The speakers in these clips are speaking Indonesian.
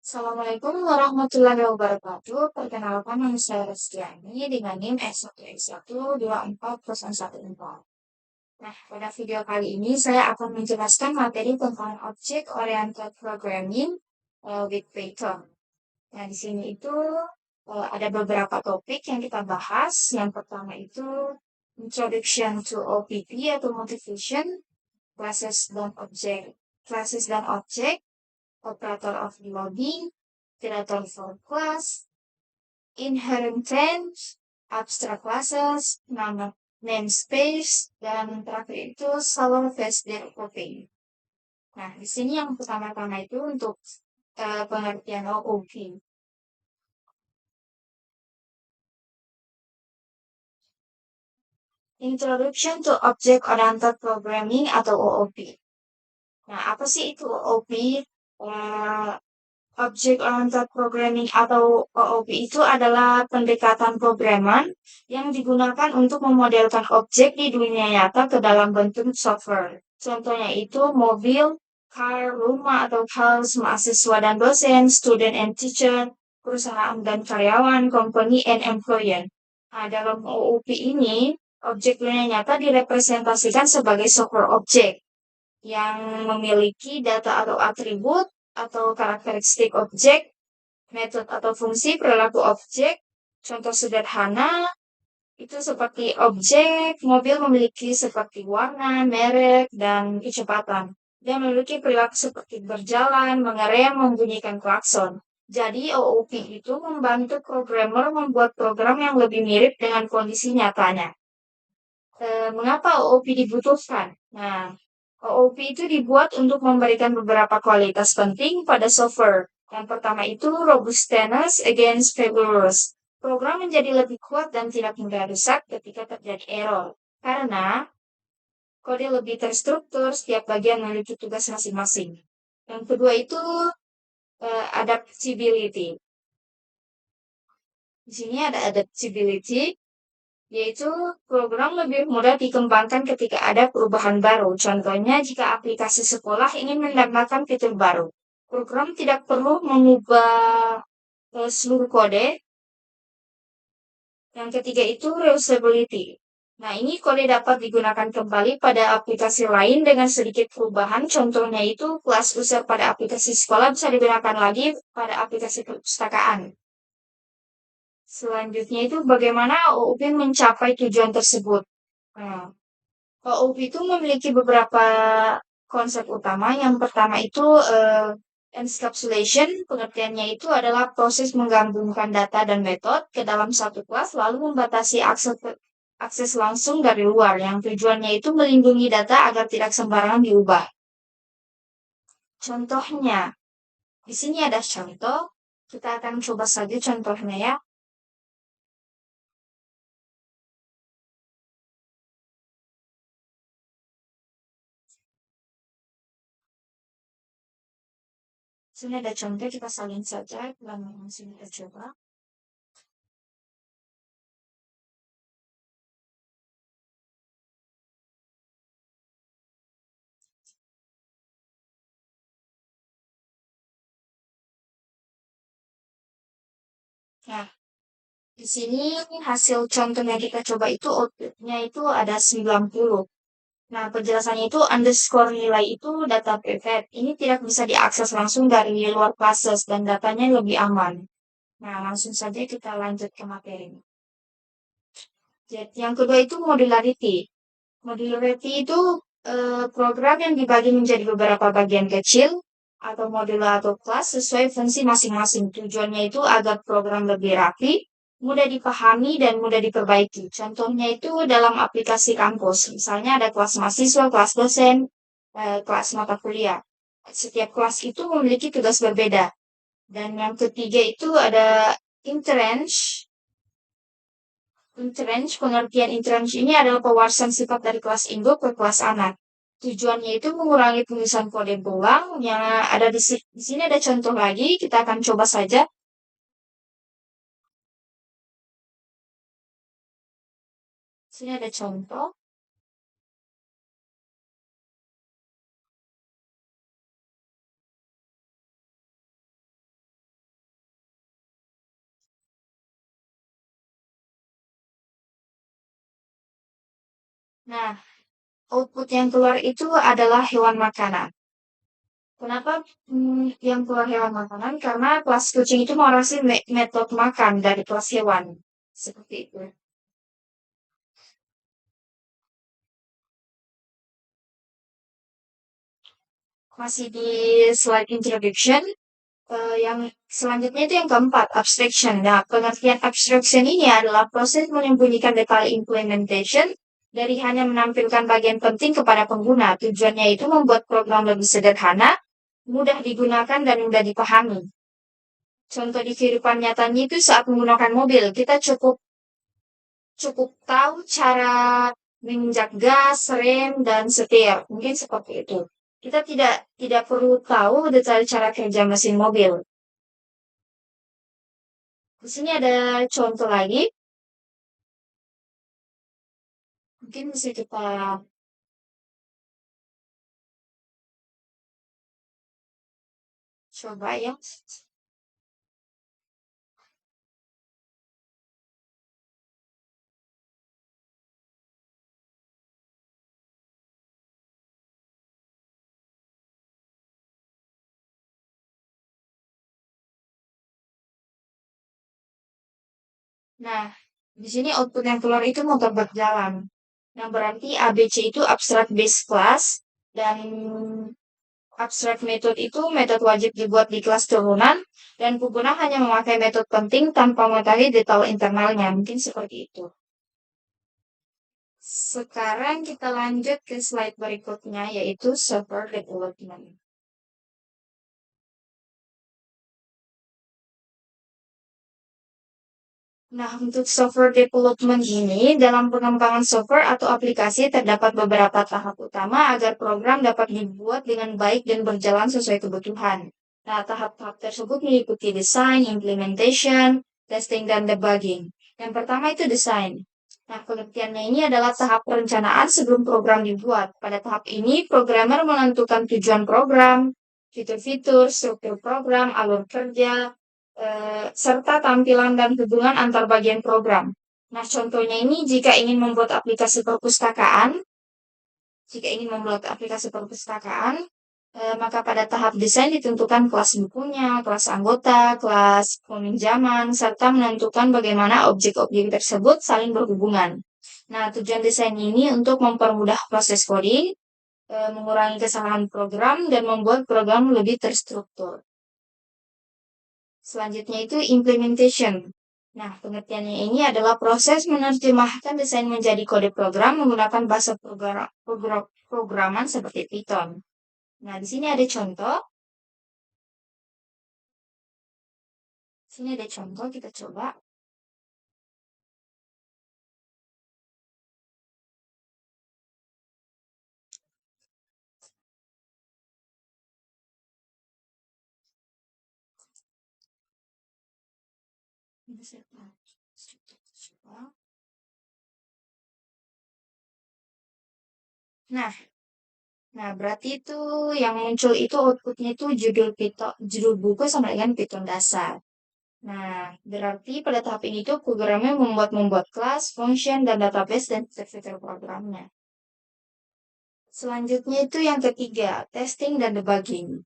Assalamualaikum warahmatullahi wabarakatuh. Perkenalkan nama saya Reskiani dengan NIM S1X1240114. Nah, pada video kali ini saya akan menjelaskan materi tentang Object Oriented Programming with Python. Nah, di sini itu ada beberapa topik yang kita bahas. Yang pertama itu Introduction to OPP atau Motivation, Classes dan Object, Operator of Debugging, Iterator for Class, Inheritance, Abstract Classes, Namespace, dan terakhir itu Solver Based Developing. Nah, di sini yang pertama-tama itu untuk pengertian OOP. Introduction to Object Oriented Programming atau OOP. Nah, apa sih itu OOP? Object Oriented Programming atau OOP itu adalah pendekatan programan yang digunakan untuk memodelkan objek di dunia nyata ke dalam bentuk software. Contohnya itu mobil, car, rumah atau house, mahasiswa dan dosen, student and teacher, perusahaan dan karyawan, company and employer. Nah, dalam OOP ini, objek dunia nyata direpresentasikan sebagai software objek yang memiliki data atau atribut atau karakteristik objek, metode atau fungsi perilaku objek. Contoh sederhana itu seperti objek mobil memiliki seperti warna, merek, dan kecepatan. Dia memiliki perilaku seperti berjalan, mengerem, membunyikan klakson. Jadi OOP itu membantu programmer membuat program yang lebih mirip dengan kondisi nyatanya. Mengapa OOP dibutuhkan? Nah, OOP itu dibuat untuk memberikan beberapa kualitas penting pada software. Yang pertama itu robustness against failures. Program menjadi lebih kuat dan tidak mudah rusak ketika terjadi error. Karena kode lebih terstruktur, setiap bagian memiliki tugas masing-masing. Yang kedua itu adaptability. Di sini ada adaptability, yaitu program lebih mudah dikembangkan ketika ada perubahan baru. Contohnya, jika aplikasi sekolah ingin menambahkan fitur baru, program tidak perlu mengubah seluruh kode. Yang ketiga itu reusability. Nah, ini kode dapat digunakan kembali pada aplikasi lain dengan sedikit perubahan. Contohnya itu kelas user pada aplikasi sekolah bisa digunakan lagi pada aplikasi perpustakaan. Selanjutnya itu bagaimana OOP mencapai tujuan tersebut. Nah, OOP itu memiliki beberapa konsep utama. Yang pertama itu encapsulation. Pengertiannya itu adalah proses menggabungkan data dan metode ke dalam satu kelas lalu membatasi akses langsung dari luar. Yang tujuannya itu melindungi data agar tidak sembarangan diubah. Contohnya, di sini ada contoh. Kita akan coba saja contohnya ya. Sini ada contoh, kita salin saja. Langsung kita coba. Nah, di sini hasil contoh yang kita coba itu outputnya itu ada 90. Nah, penjelasannya itu underscore nilai itu data private. Ini tidak bisa diakses langsung dari luar classes dan datanya lebih aman. Nah, langsung saja kita lanjut ke materi. Jadi, yang kedua itu modularity. Modularity itu program yang dibagi menjadi beberapa bagian kecil atau modul atau kelas sesuai fungsi masing-masing. Tujuannya itu agar program lebih rapi, mudah dipahami, dan mudah diperbaiki. Contohnya itu dalam aplikasi kampus. Misalnya ada kelas mahasiswa, kelas dosen, kelas mata kuliah. Setiap kelas itu memiliki tugas berbeda. Dan yang ketiga itu ada interrange. Interrange, pengertian interrange ini adalah pewarisan sifat dari kelas induk ke kelas anak. Tujuannya itu mengurangi tulisan kode berulang yang ada di sini ada contoh lagi, kita akan coba saja. Sini ada contoh. Nah, output yang keluar itu adalah hewan makanan. Kenapa yang keluar hewan makanan? Karena kelas kucing itu mengawasi metode makan dari kelas hewan. Seperti itu. Masih di slide introduction, yang selanjutnya itu yang keempat, abstraction. Nah, pengertian abstraction ini adalah proses menyembunyikan detail implementation dari hanya menampilkan bagian penting kepada pengguna. Tujuannya itu membuat program lebih sederhana, mudah digunakan, dan mudah dipahami. Contoh di kehidupan nyatanya itu saat menggunakan mobil, kita cukup cukup tahu cara menginjak gas, rem, dan setir. Mungkin seperti itu. Kita tidak perlu tahu detail cara kerja mesin mobil. Di sini ada contoh lagi. Mungkin bisa kita coba ya. Nah, di sini output yang keluar itu motor berjalan. Nah, berarti ABC itu abstract base class dan abstract method itu metode wajib dibuat di kelas turunan dan pengguna hanya memakai metode penting tanpa mengetahui detail internalnya. Mungkin seperti itu. Sekarang kita lanjut ke slide berikutnya yaitu software development. Nah, untuk software development ini, dalam pengembangan software atau aplikasi terdapat beberapa tahap utama agar program dapat dibuat dengan baik dan berjalan sesuai kebutuhan. Nah, tahap-tahap tersebut meliputi design, implementation, testing, dan debugging. Yang pertama itu desain. Nah, pengertiannya ini adalah tahap perencanaan sebelum program dibuat. Pada tahap ini, programmer menentukan tujuan program, fitur-fitur, struktur program, alur kerja, serta tampilan dan hubungan antar bagian program. Nah, contohnya ini jika ingin membuat aplikasi perpustakaan, maka pada tahap desain ditentukan kelas bukunya, kelas anggota, kelas peminjaman, serta menentukan bagaimana objek-objek tersebut saling berhubungan. Nah, tujuan desain ini untuk mempermudah proses coding, mengurangi kesalahan program, dan membuat program lebih terstruktur. Selanjutnya itu implementation. Nah, pengertiannya ini adalah proses menerjemahkan desain menjadi kode program menggunakan bahasa programan seperti Python. Nah, di sini ada contoh. Sini ada contoh, kita coba. Nah, nah berarti itu yang muncul itu outputnya itu judul buku sama dengan Python dasar. Nah, berarti pada tahap ini tuh programnya membuat kelas, function, dan database dan fitur programnya. Selanjutnya itu yang ketiga, testing dan debugging.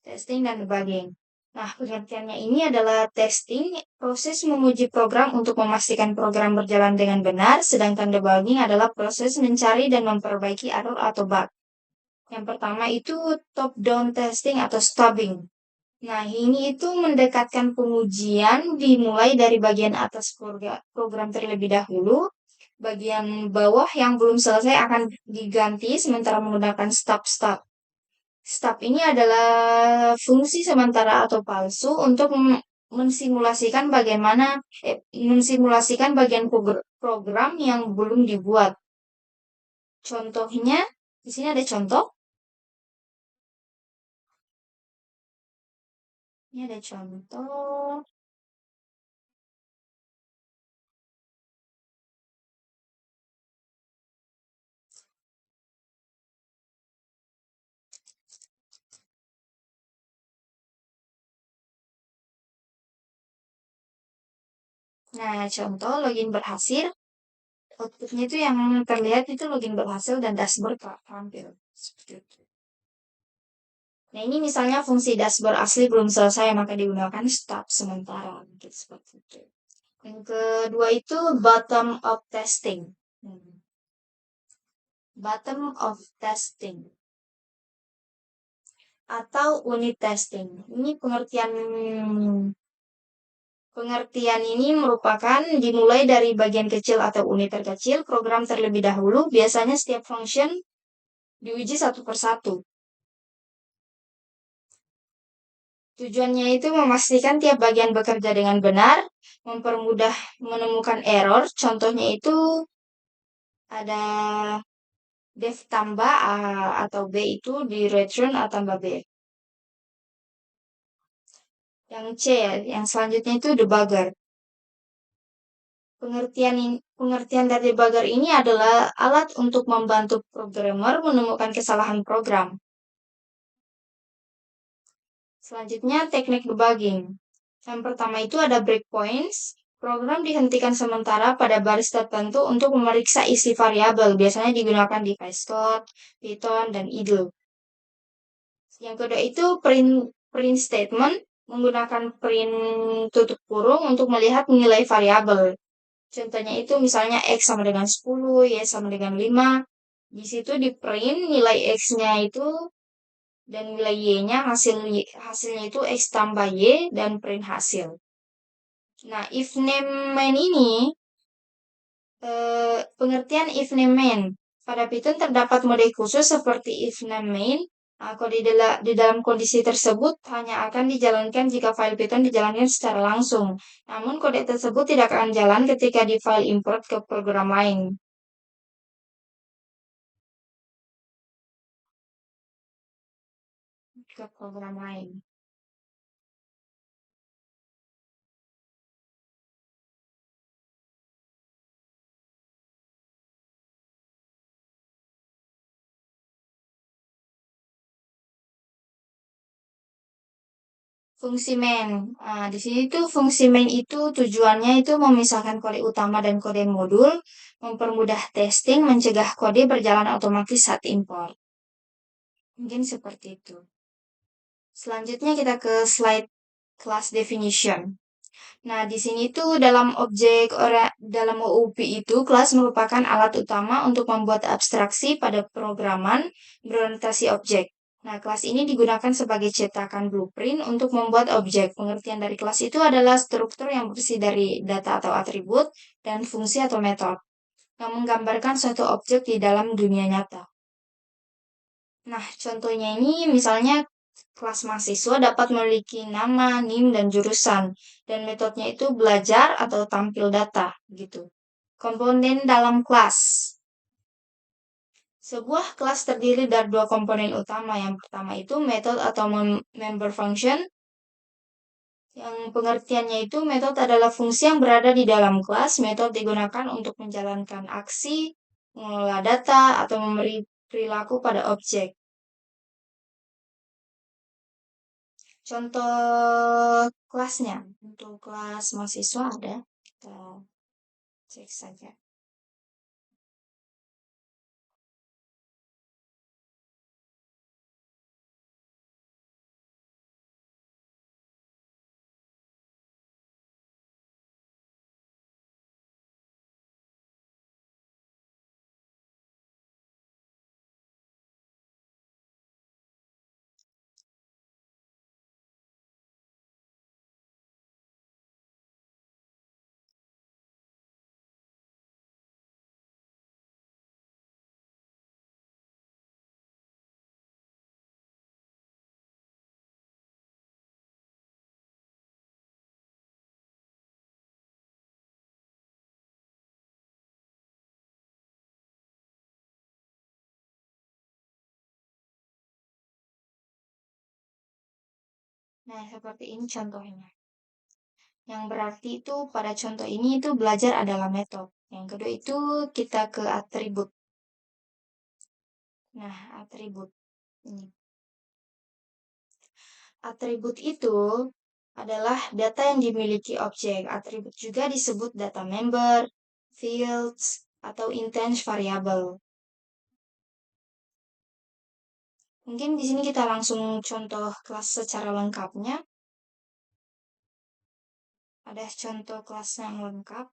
Testing dan debugging. Nah, pengertiannya ini adalah testing, proses menguji program untuk memastikan program berjalan dengan benar, sedangkan debugging adalah proses mencari dan memperbaiki error atau bug. Yang pertama itu top-down testing atau stubbing. Nah, ini itu mendekatkan pengujian dimulai dari bagian atas program terlebih dahulu. Bagian bawah yang belum selesai akan diganti sementara menggunakan stub-stub. Stub ini adalah fungsi sementara atau palsu untuk mensimulasikan bagian program yang belum dibuat. Contohnya, di sini ada contoh. Ini ada contoh. Nah, contoh login berhasil. Outputnya itu yang terlihat itu login berhasil dan dashboard tampil. Seperti itu. Nah, ini misalnya fungsi dashboard asli belum selesai, maka digunakan stop sementara. Gitu, seperti itu. Yang kedua itu bottom up testing. Bottom up testing atau unit testing. Ini pengertian ini merupakan dimulai dari bagian kecil atau unit terkecil program terlebih dahulu. Biasanya setiap function diuji satu persatu. Tujuannya itu memastikan tiap bagian bekerja dengan benar, mempermudah menemukan error. Contohnya itu ada def tambah A atau B itu di return A tambah B. Yang C ya, yang selanjutnya itu debugger. Pengertian dari debugger ini adalah alat untuk membantu programmer menemukan kesalahan program. Selanjutnya teknik debugging. Yang pertama itu ada breakpoints. Program dihentikan sementara pada baris tertentu untuk memeriksa isi variabel. Biasanya digunakan di VS Code, Python, dan IDLE. Yang kedua itu print statement, menggunakan print tutup kurung untuk melihat nilai variabel. Contohnya itu misalnya X sama dengan 10, Y sama dengan 5. Di situ di print nilai X-nya itu dan nilai Y-nya hasilnya itu X tambah Y dan print hasil. Nah, if name main ini pengertian if name main. Pada Python terdapat mode khusus seperti if name main. Nah, di dalam kondisi tersebut hanya akan dijalankan jika file Python dijalankan secara langsung. Namun kode tersebut tidak akan jalan ketika di file import ke program lain. Ke program lain. Fungsi main. Nah, di sini tuh fungsi main itu tujuannya itu memisahkan kode utama dan kode modul, mempermudah testing, mencegah kode berjalan otomatis saat import. Mungkin seperti itu. Selanjutnya kita ke slide class definition. Nah, di sini tuh dalam OOP itu kelas merupakan alat utama untuk membuat abstraksi pada programan berorientasi objek. Nah, kelas ini digunakan sebagai cetakan blueprint untuk membuat objek. Pengertian dari kelas itu adalah struktur yang bersih dari data atau atribut dan fungsi atau metode yang menggambarkan suatu objek di dalam dunia nyata. Nah, contohnya ini misalnya kelas mahasiswa dapat memiliki nama, NIM, dan jurusan. Dan metodenya itu belajar atau tampil data, gitu. Komponen dalam kelas. Sebuah kelas terdiri dari dua komponen utama. Yang pertama itu method atau member function. Yang pengertiannya itu metode adalah fungsi yang berada di dalam kelas. Metode digunakan untuk menjalankan aksi, mengelola data, atau memberi perilaku pada objek. Contoh kelasnya untuk kelas mahasiswa ada, kita cek saja. Nah, seperti ini contohnya. Yang berarti itu pada contoh ini itu belajar adalah metode. Yang kedua itu kita ke atribut. Nah, atribut ini. Atribut itu adalah data yang dimiliki objek. Atribut juga disebut data member, fields, atau intense variable. Mungkin di sini kita langsung contoh kelas secara lengkapnya. Ada contoh kelas yang lengkap.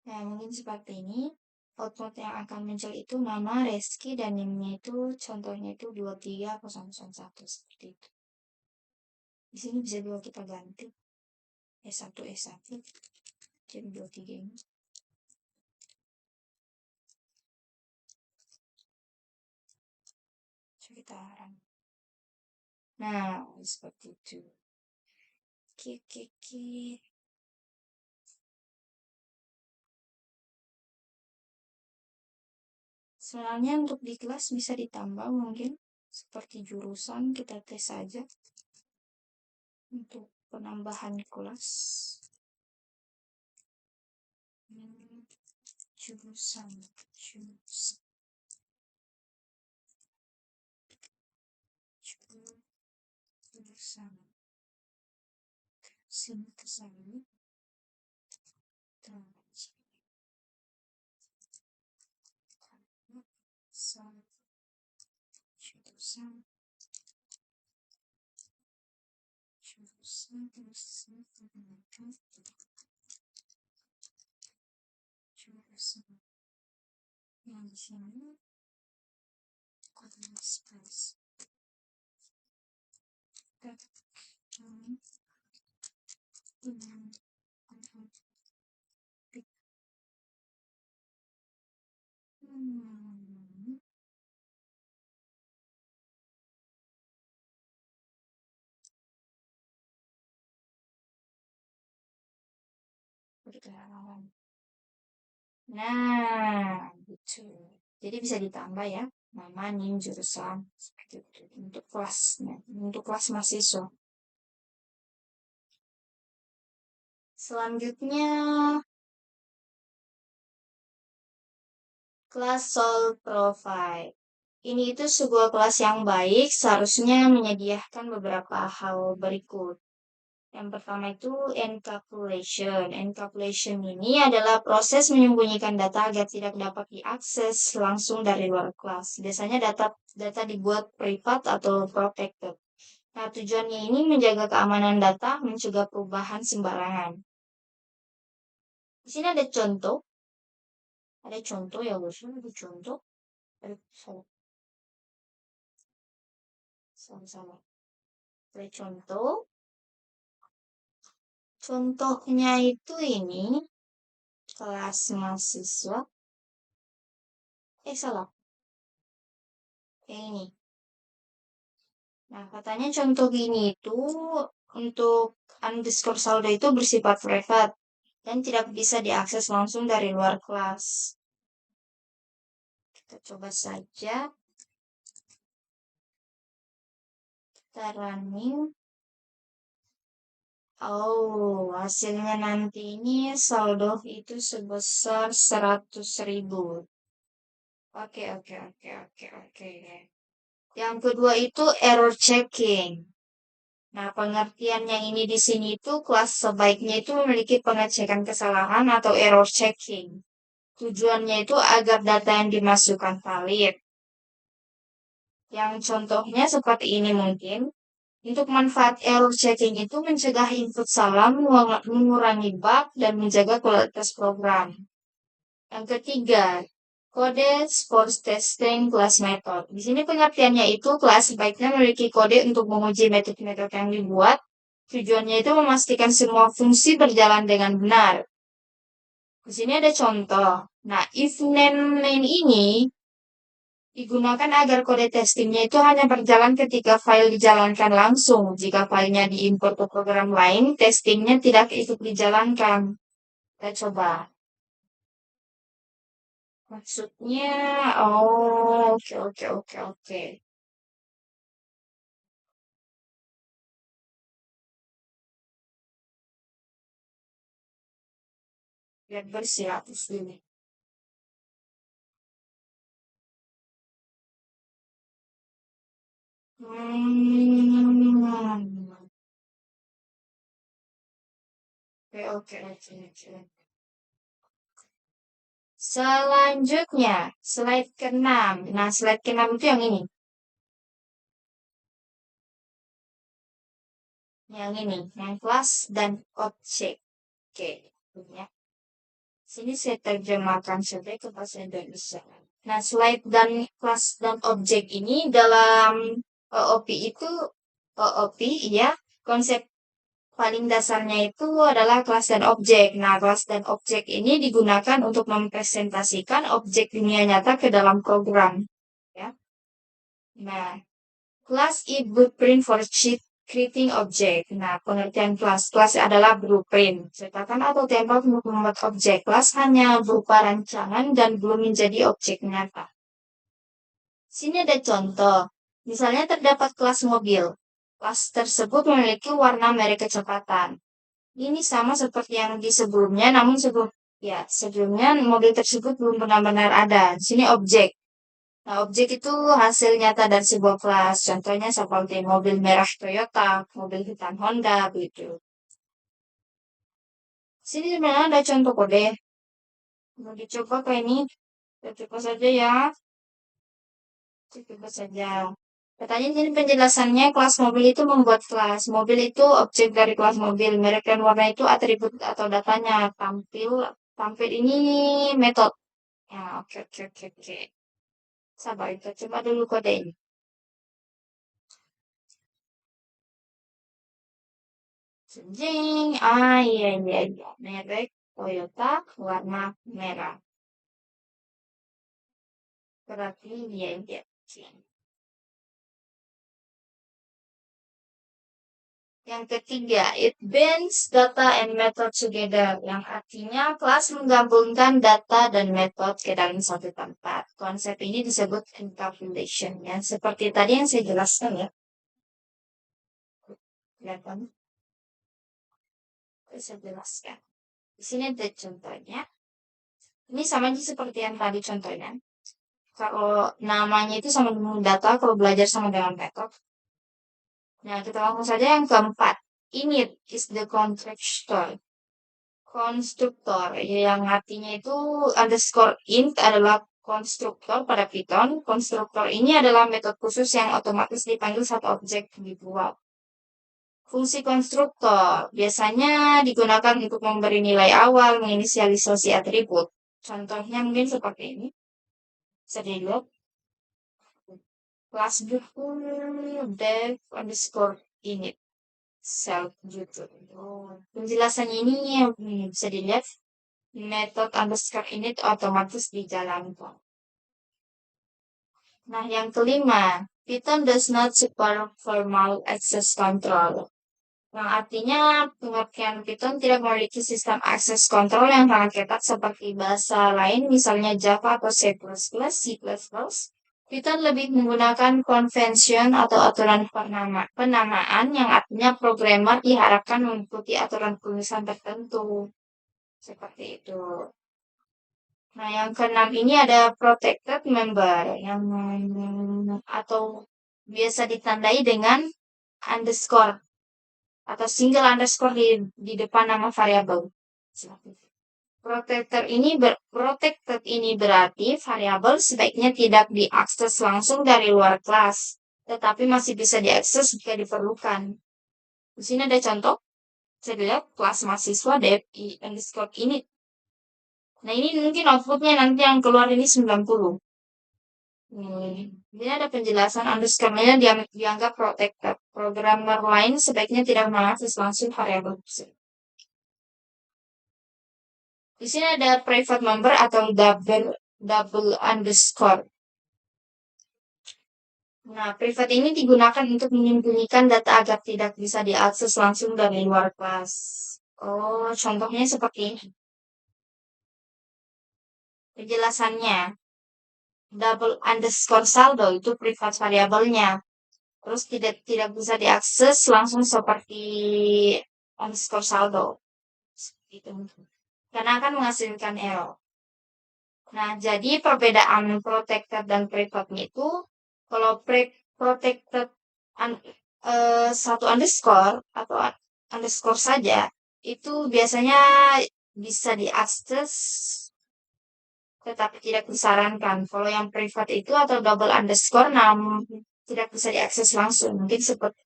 Nah, mungkin seperti ini. Output yang akan muncul itu nama Reski dan NIM-nya itu contohnya itu 23001 seperti itu. Di sini bisa juga kita ganti S1 jadi 23 ini. Sekitaran. Nah, seperti itu. Oke. Sebenarnya untuk di kelas bisa ditambah mungkin seperti jurusan kita tes saja untuk penambahan kelas. Jurusan sini ke sana yang di sini space Nah, gitu. Jadi bisa ditambah ya, nama, NIM, jurusan, seperti itu. Untuk kelasnya, untuk kelas mahasiswa. Selanjutnya, kelas Solve Profile. Ini itu sebuah kelas yang baik, seharusnya menyediakan beberapa hal berikut. Yang pertama itu encapsulation. Encapsulation ini adalah proses menyembunyikan data agar tidak dapat diakses langsung dari luar kelas. Biasanya data dibuat privat atau protected. Nah, tujuannya ini menjaga keamanan data, mencegah perubahan sembarangan. Di sini ada contoh. Ada contoh ya, guys. Ada contoh. Ada sama-sama. Ada contoh. Contohnya itu ini kelas mahasiswa. Salah. Ini. Nah, katanya contoh gini itu untuk underscore saldo itu bersifat privat dan tidak bisa diakses langsung dari luar kelas. Kita coba saja. Kita running. Oh, hasilnya nanti ini saldo itu sebesar 100.000. Oke. Yang kedua itu error checking. Nah, pengertian yang ini di sini itu kelas sebaiknya itu memiliki pengecekan kesalahan atau error checking. Tujuannya itu agar data yang dimasukkan valid. Yang contohnya seperti ini mungkin. Untuk manfaat error checking itu mencegah input salah, mengurangi bug, dan menjaga kualitas program. Yang ketiga, kode sports testing class method. Di sini pengertiannya itu kelas sebaiknya memiliki kode untuk menguji metode-metode yang dibuat. Tujuannya itu memastikan semua fungsi berjalan dengan benar. Di sini ada contoh. Nah, if name ini digunakan agar kode testingnya itu hanya berjalan ketika file dijalankan langsung. Jika filenya diimport ke program lain, testingnya tidak ikut dijalankan. Kita coba. Maksudnya, oh, oke. Biar bersih hapus dulu. Hmm. Oke, oke, oke, oke. Selanjutnya, slide ke-6. Nah, slide ke-6 itu yang ini. Yang kelas dan objek. Oke, ya. Sini saya terjemahkan saja ke bahasa Indonesia. Nah, slide dan kelas dan objek ini dalam OOP itu, OOP ya, konsep paling dasarnya itu adalah kelas dan objek. Nah, kelas dan objek ini digunakan untuk mempresentasikan objek dunia nyata ke dalam program. Ya. Nah, kelas is blueprint for creating object. Nah, pengertian kelas. Kelas adalah blueprint. Cetakan atau template untuk membuat objek. Kelas hanya berupa rancangan dan belum menjadi objek nyata. Sini ada contoh. Misalnya terdapat kelas mobil. Kelas tersebut memiliki warna merek kecepatan. Ini sama seperti yang di sebelumnya, namun sebelumnya mobil tersebut belum benar-benar ada. Sini objek. Nah, objek itu hasil nyata dari sebuah kelas. Contohnya seperti mobil merah Toyota, mobil hitam Honda, begitu. Sini sebenarnya ada contoh kode. Mau dicoba kayak ini, kita coba saja ya. Kita coba saja. Katanya ini penjelasannya kelas mobil itu membuat kelas. Mobil itu objek dari kelas mobil. Merek dan warna itu atribut atau datanya. Tampil ini metode. Ya, oke, oke, oke, oke. Sabar, kita coba dulu kode ini. Jeng, iya, iya, iya. Merek Toyota warna merah. Berarti iya, iya. Jeng. Yang ketiga, it binds data and method together. Yang artinya kelas menggabungkan data dan metode ke dalam satu tempat. Konsep ini disebut encapsulation. Yang seperti tadi yang saya jelaskan ya. Kelihatan? Saya jelaskan. Di sini ada contohnya. Ini sama aja seperti yang tadi contohnya. Kalau namanya itu sama dengan data, kalau belajar sama dengan metode. Nah, kita langsung saja yang keempat. Init is the constructor. Konstruktor, yang artinya itu underscore int adalah konstruktor pada Python. Konstruktor ini adalah metode khusus yang otomatis dipanggil saat objek dibuat. Fungsi konstruktor biasanya digunakan untuk memberi nilai awal, menginisialisasi atribut. Contohnya mungkin seperti ini. Bisa dilihat. Kelas buku dev underscore init self gitu. Penjelasannya ini bisa dilihat metode underscore init otomatis dijalankan. Nah, yang kelima, Python does not support formal access control. Yang artinya pengertian Python tidak memiliki sistem akses kontrol yang sangat ketat seperti bahasa lain, misalnya Java atau C++, C++. Python lebih menggunakan convention atau aturan penamaan yang artinya programmer diharapkan mengikuti aturan tulisan tertentu. Seperti itu. Nah, yang keenam ini ada protected member yang atau biasa ditandai dengan underscore atau single underscore di depan nama variabel. Protected ini berarti variabel sebaiknya tidak diakses langsung dari luar kelas, tetapi masih bisa diakses jika diperlukan. Di sini ada contoh. Saya lihat kelas mahasiswa dev underscore ini. Nah, ini mungkin outputnya nanti yang keluar ini 90. Ini ada penjelasan underscore-nya dianggap protected. Programmer lain sebaiknya tidak mengakses langsung variabel tersebut. Di sini ada private member atau double underscore. Nah, private ini digunakan untuk menyembunyikan data agar tidak bisa diakses langsung dari luar kelas. Oh, contohnya seperti ini. Penjelasannya, double underscore saldo itu private variabelnya. Terus tidak bisa diakses langsung seperti underscore saldo. Gitu. karena akan menghasilkan error. Nah, jadi perbedaan protected dan private itu, kalau protected satu underscore atau underscore saja, itu biasanya bisa diakses tetapi tidak disarankan. Kalau yang private itu atau double underscore namun tidak bisa diakses langsung. Mungkin seperti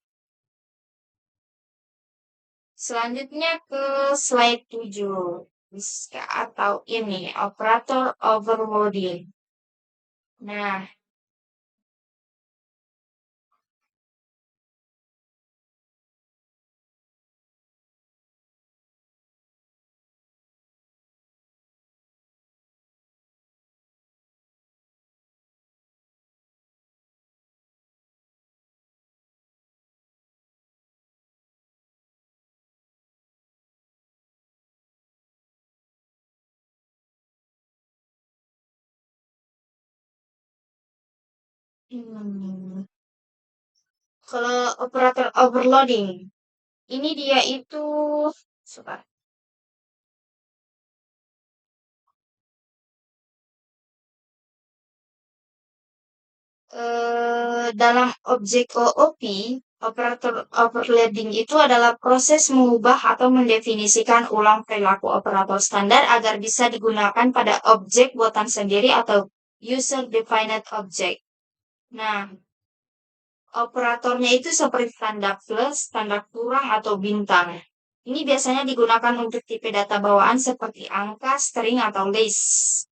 selanjutnya ke slide 7. Bisa atau ini operator overloading. Nah, hmm, kalau operator overloading, ini dia itu sebentar. Dalam objek OOP, operator overloading itu adalah proses mengubah atau mendefinisikan ulang perilaku operator standar agar bisa digunakan pada objek buatan sendiri atau user-defined object. Nah, operatornya itu seperti tanda plus, tanda kurang, atau bintang. Ini biasanya digunakan untuk tipe data bawaan seperti angka, string, atau list.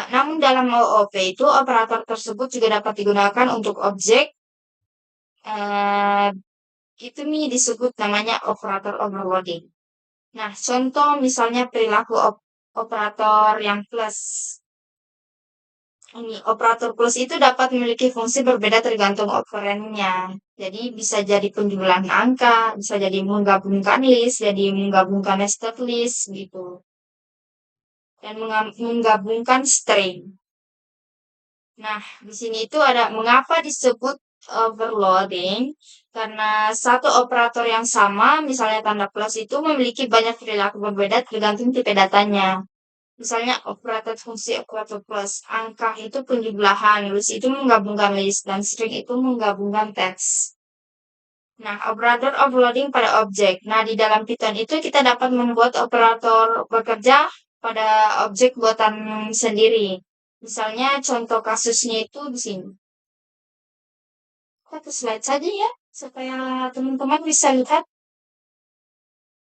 Namun dalam OOP itu operator tersebut juga dapat digunakan untuk objek. eh, itu nih disebut namanya operator overloading. Nah, contoh misalnya perilaku operator yang plus. Ini operator plus itu dapat memiliki fungsi berbeda tergantung operannya. Jadi bisa jadi penjumlahan angka, bisa jadi menggabungkan list, jadi menggabungkan nested list gitu. Dan menggabungkan string. Nah, di sini itu ada mengapa disebut overloading, karena satu operator yang sama, misalnya tanda plus itu memiliki banyak perilaku berbeda tergantung tipe datanya. Misalnya operator fungsi operator plus, angka itu penjumlahan, list itu menggabungkan list, dan string itu menggabungkan teks. Nah, operator overloading pada objek. Nah, di dalam Python itu kita dapat membuat operator bekerja pada objek buatan sendiri. Misalnya contoh kasusnya itu di sini. Satu slide saja ya, supaya teman-teman bisa lihat.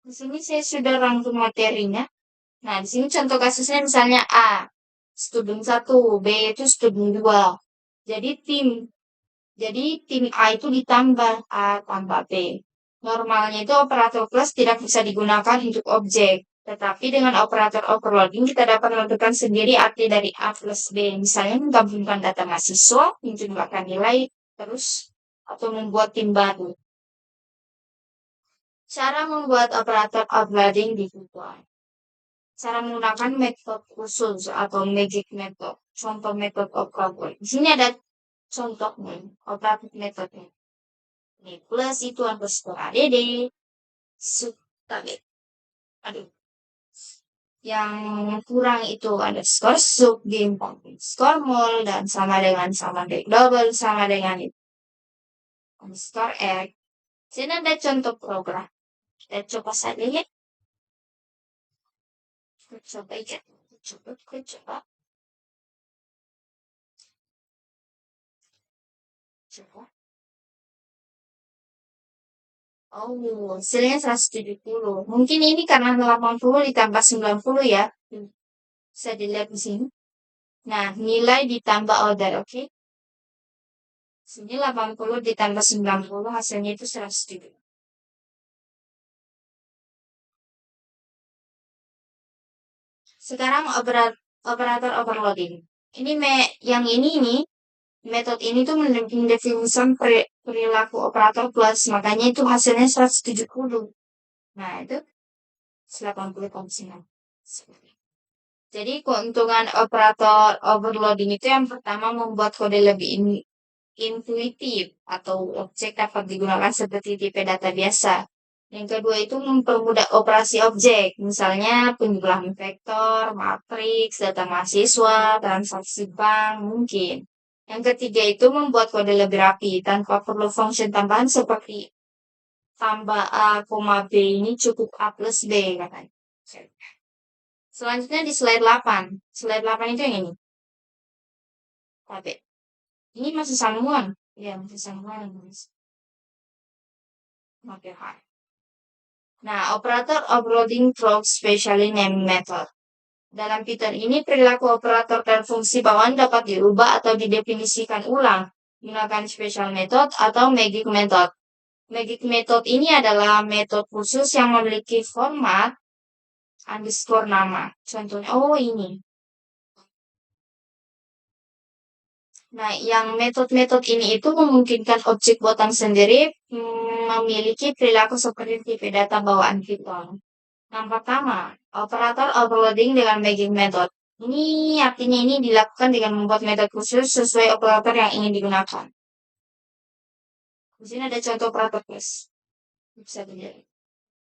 Di sini saya sudah rangkum materinya. Nah, di sini contoh kasusnya misalnya A, student 1, B itu student 2. Jadi tim A itu ditambah A tambah B. Normalnya itu operator plus tidak bisa digunakan untuk objek. Tetapi dengan operator overloading kita dapat menentukan sendiri arti dari A plus B. Misalnya menggabungkan data mahasiswa, menjumlahkan nilai, terus atau membuat tim baru. Cara membuat operator overloading di Python. Cara menggunakan metode khusus atau magic method. Contoh metode operator. Di sini ada contohnya, operator metode. Ini plus itu underscore add, sub, aduh, yang kurang itu underscore sub, bintang underscore mol, dan sama dengan double, sama dengan itu. Underscore egg. Sini ada contoh program. Kita coba saja ya. Coba ya. Coba. Oh, hasilnya 170. Mungkin ini karena 80 ditambah 90 ya. Bisa dilihat di sini. Nah, nilai ditambah order, oke? Sini 80 ditambah 90, hasilnya itu 170. Sekarang operator overloading. Ini yang ini metode ini tuh mendefinisikan perilaku operator plus, makanya itu hasilnya 170. Nah, itu 80,9. Jadi keuntungan operator overloading itu yang pertama membuat kode lebih intuitif atau objek dapat digunakan seperti tipe data biasa. Yang kedua itu mempermudah operasi objek, misalnya penjumlahan vektor, matriks, data mahasiswa, transaksi bank, mungkin. Yang ketiga itu membuat kode lebih rapi tanpa perlu function tambahan seperti tambah A, B ini cukup A plus B katanya. Selanjutnya di slide 8. Slide 8 itu yang ini. Tapi ini masih sambungan. Ya, masih sambungan. Oke, hai. Nah, operator overloading through specially named method. Dalam Python ini, perilaku operator dan fungsi bawaan dapat dirubah atau didefinisikan ulang menggunakan special method atau magic method. Magic method ini adalah metode khusus yang memiliki format underscore nama. Contohnya, oh ini. Nah, yang metode-metode ini itu memungkinkan objek buatan sendiri memiliki perilaku seperti tipe data bawaan Python. Yang pertama, operator overloading dengan magic method. Ini artinya ini dilakukan dengan membuat metode khusus sesuai operator yang ingin digunakan. Di sini ada contoh operator plus. Bisa dilihat.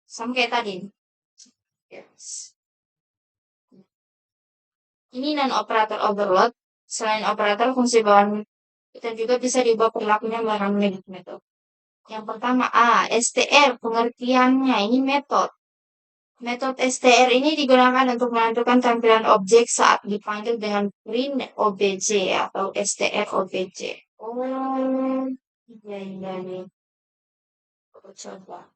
Sama kayak tadi. Yes. Ini non-operator overload. Selain operator, fungsi bawaan dan juga bisa diubah perilakunya melalui magic method. Yang pertama A, STR, pengertiannya ini metode. Metode STR ini digunakan untuk menentukan tampilan objek saat dipanggil dengan print obj atau str obj. Oh, iya nih. Aku coba.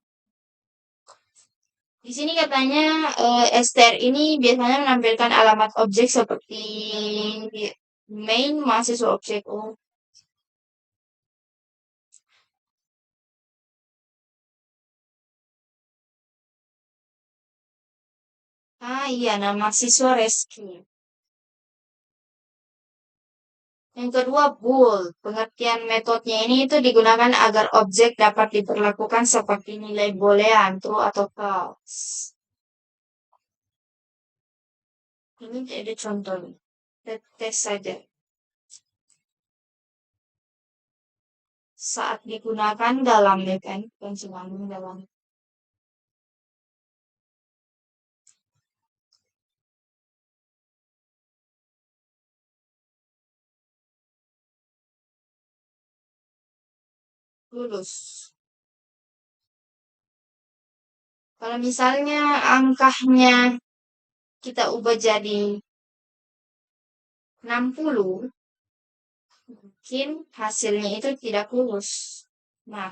Di sini katanya str ini biasanya menampilkan alamat objek seperti main mahasiswa objek. Oh, iya, nama siswa Reski. Yang kedua, bool. Pengertian metodenya ini itu digunakan agar objek dapat diperlakukan seperti nilai boolean, true atau false. Ini ada contoh. Tes saja. Saat digunakan dalam kan, pencegahan dalam. Lulus. Kalau misalnya angkanya kita ubah jadi 60, mungkin hasilnya itu tidak lulus. Nah,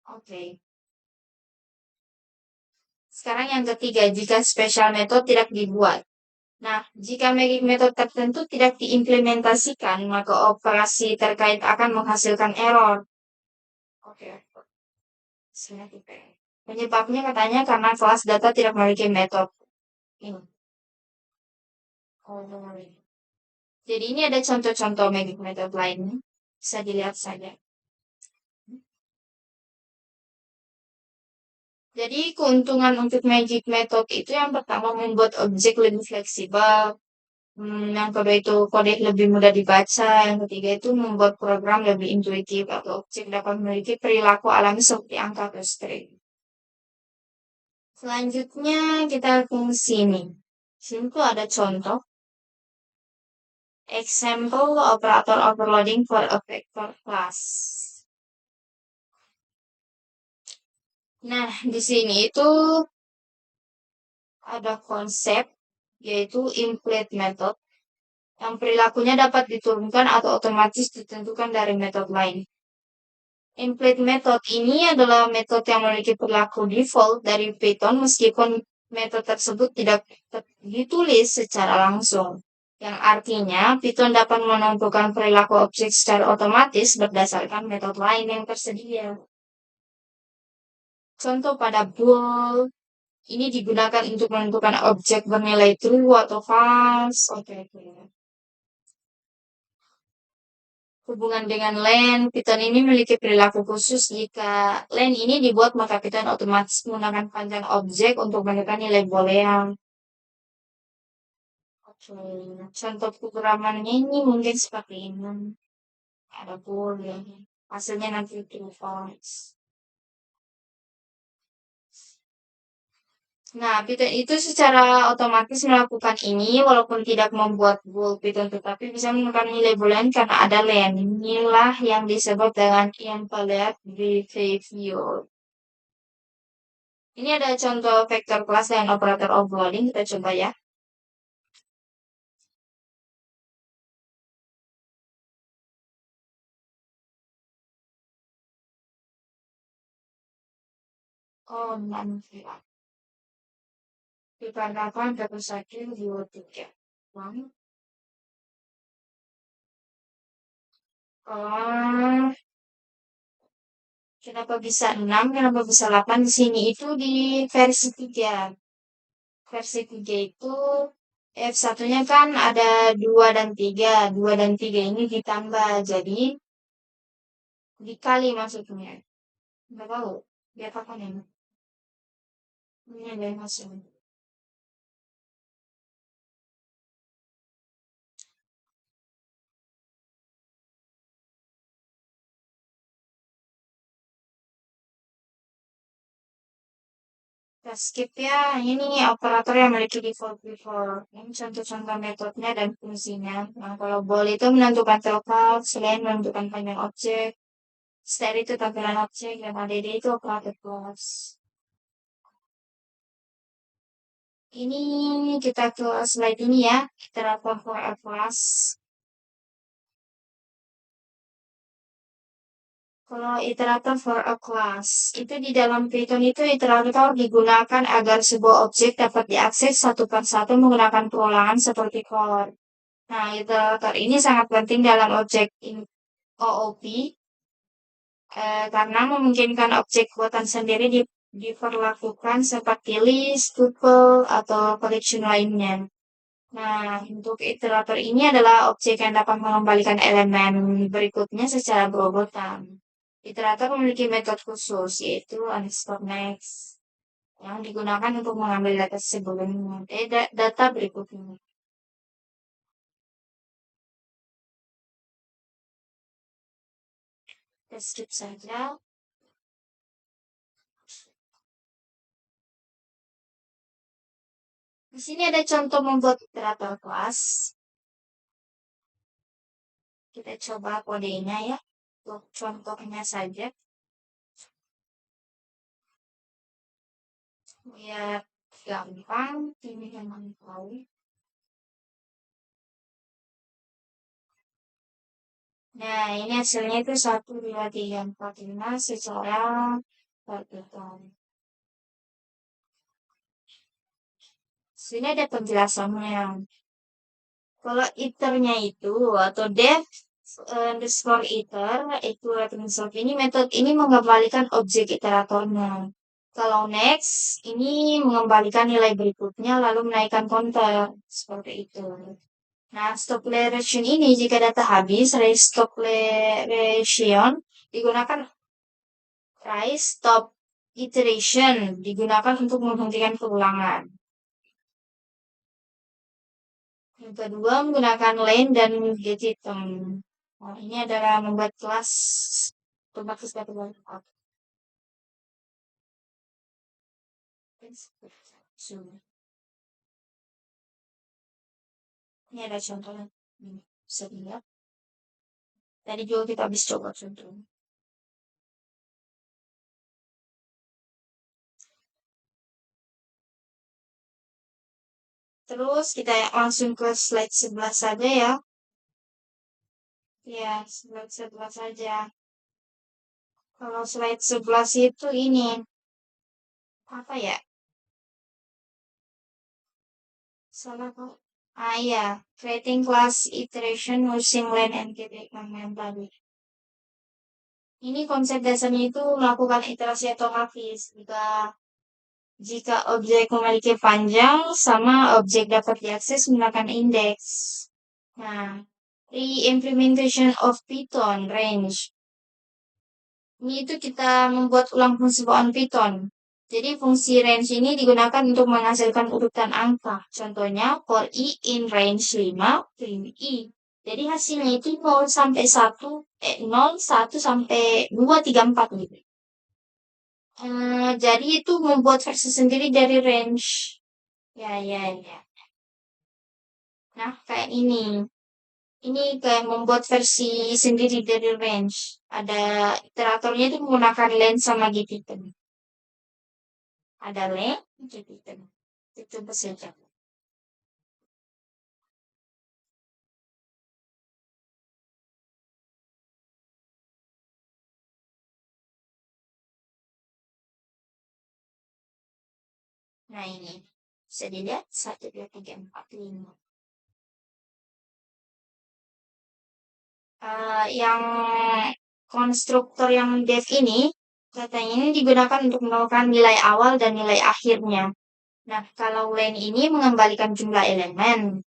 oke. Sekarang yang ketiga, jika special method tidak dibuat. Nah, jika magic method tertentu tidak diimplementasikan, maka operasi terkait akan menghasilkan error. Oke. Penyebabnya katanya karena kelas data tidak memiliki metode. Ini. Jadi ini ada contoh-contoh magic method lainnya. Bisa dilihat saja. Jadi keuntungan untuk magic method itu yang pertama membuat objek lebih fleksibel. Yang kedua itu kode lebih mudah dibaca. Yang ketiga itu membuat program lebih intuitif atau objek dapat memiliki perilaku alami seperti angka atau string. Selanjutnya kita ke sini. Sini tuh ada contoh. Example operator overloading for a vector class. Nah, di sini itu ada konsep yaitu implement method yang perilakunya dapat diturunkan atau otomatis ditentukan dari metode lain. Implement method ini adalah metode yang memiliki perilaku default dari Python meskipun metode tersebut tidak ditulis secara langsung. Yang artinya Python dapat menentukan perilaku objek secara otomatis berdasarkan metode lain yang tersedia. Contoh pada bool ini digunakan untuk menentukan objek bernilai true atau false. Oke. Hubungan dengan len, Python ini memiliki perilaku khusus. Jika len ini dibuat, maka Python otomatis menggunakan panjang objek untuk menentukan nilai boolean. Oke. Contoh programannya ini mungkin seperti ini. Ada boolean. Hasilnya nanti true false. Nah, Python itu secara otomatis melakukan ini walaupun tidak membuat bool Python tetapi bisa menemukan nilai boolean karena ada len. Inilah yang disebut dengan implicit behavior. Ini ada contoh vektor kelas dan operator overloading. Kita coba ya. Oh, nanti. Dikarenakan dapat sakit dua tiga. Oh, kenapa bisa 6? Kenapa bisa 8? Di sini itu di versi 3. Versi 3 itu F1-nya kan ada 2 dan 3. 2 dan 3 ini ditambah. Jadi dikali maksudnya. Nggak tahu. Biar apa nih? Ini ada yang masuk. Kita skip ya. Ini operator yang memiliki default before. Ini contoh-contoh metodenya dan fungsinya. Nah, kalau bol itu menentukan lookup, selain menentukan panjang objek. Style itu tampilan objek dan ADD itu operator class. Ini kita ke slide ini ya. Iterator for a class. Kalau iterator for a class, itu di dalam Python itu iterator digunakan agar sebuah objek dapat diakses satu per satu menggunakan perulangan seperti for. Nah, iterator ini sangat penting dalam objek OOP karena memungkinkan objek buatan sendiri diperlakukan seperti list, tuple, atau collection lainnya. Nah, untuk iterator ini adalah objek yang dapat mengembalikan elemen berikutnya secara berurutan. Iterator memiliki metode khusus, yaitu underscore next, yang digunakan untuk mengambil data sebelumnya, data berikutnya. Kita skip saja. Di sini ada contoh membuat iterator kelas. Kita coba kodenya ya, untuk contohnya saja. Biar gampang, ini memang tahu. Nah, ini hasilnya itu 1, 2, 3, 4, 5 secara vertikal. Sini ada penjelasannya. Kalau iternya itu atau def underscore iter itu reference ini metode ini mengembalikan objek iteratornya. Kalau next ini mengembalikan nilai berikutnya lalu menaikkan counter seperti itu. Nah, stop iteration ini jika data habis, raise stop iteration digunakan raise stop iteration digunakan untuk menghentikan keulangan. Yang kedua menggunakan len dan get item. Nah, ini adalah membuat kelas berbasis kategori. Ini ada contohnya. Bisa dilihat. Tadi juga kita habis coba contohnya. Terus kita langsung ke slide 11 saja ya. Ya, slide 11 saja. Kalau slide 11 itu ini. Apa ya? Salah kok. Ah iya, creating class iteration using len and get yang tadi. Ini konsep dasarnya itu melakukan iterasi otomatis. Jika objek memiliki panjang, sama objek dapat diakses menggunakan indeks. Nah, re-implementation of Python range. Ini itu kita membuat ulang fungsi bawaan Python. Jadi fungsi range ini digunakan untuk menghasilkan urutan angka. Contohnya for i in range 5, print i. Jadi hasilnya itu 0 sampai 1, 0, 1 sampai 2, 3, 4 gitu. Jadi itu membuat versi sendiri dari range. Ya, ya, ya. Nah, kayak ini. Ini kayak membuat versi sendiri dari range. Ada iteratornya itu menggunakan lens sama Gitizen. Ada lens, Gitizen. Itu saja. Nah ini. Bisa dilihat 1, 2, 3, 4, 5. Yang konstruktor yang dev ini, katanya ini digunakan untuk melakukan nilai awal dan nilai akhirnya. Nah, kalau len ini mengembalikan jumlah elemen.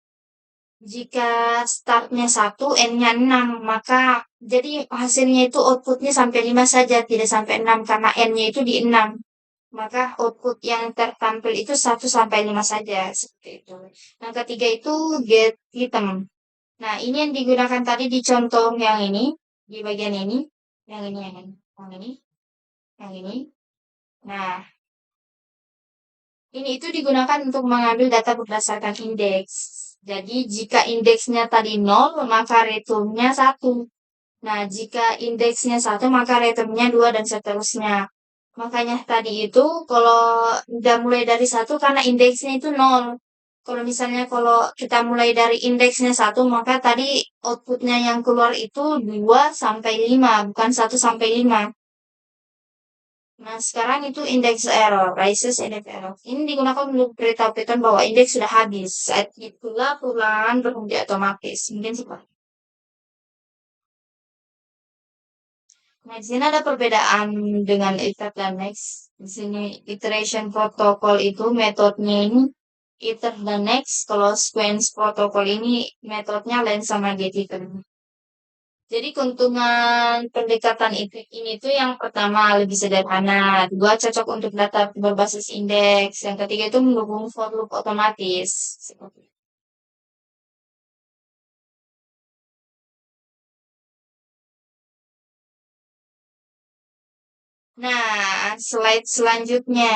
Jika startnya 1, n-nya 6, maka jadi hasilnya itu outputnya sampai 5 saja, tidak sampai 6 karena n-nya itu di 6. Maka output yang tertampil itu 1 sampai 5 saja, seperti itu. Yang ketiga itu get item. Nah, ini yang digunakan tadi di contoh yang ini, di bagian ini, yang ini, yang ini, yang ini, yang ini. Nah, ini itu digunakan untuk mengambil data berdasarkan indeks. Jadi, jika indeksnya tadi 0, maka returnnya 1. Nah, jika indeksnya 1, maka returnnya 2, dan seterusnya. Makanya tadi itu, kalau udah mulai dari 1, karena indeksnya itu 0. Kalau misalnya kalau kita mulai dari indeksnya 1, maka tadi outputnya yang keluar itu 2 sampai 5, bukan 1 sampai 5. Nah, sekarang itu index error, raises index error. Ini digunakan untuk beritahu Python bahwa indeks sudah habis. Saat itulah perulangan berhenti otomatis. Mungkin seperti. Nah, di sini ada perbedaan dengan iter dan next. Di sini iteration protokol itu metodenya ini iter dan next. Kalau sequence protokol ini metodenya len sama get iter. Jadi keuntungan pendekatan ini tuh yang pertama lebih sederhana, dua cocok untuk data berbasis indeks, yang ketiga itu mendukung for loop otomatis. Nah, slide selanjutnya.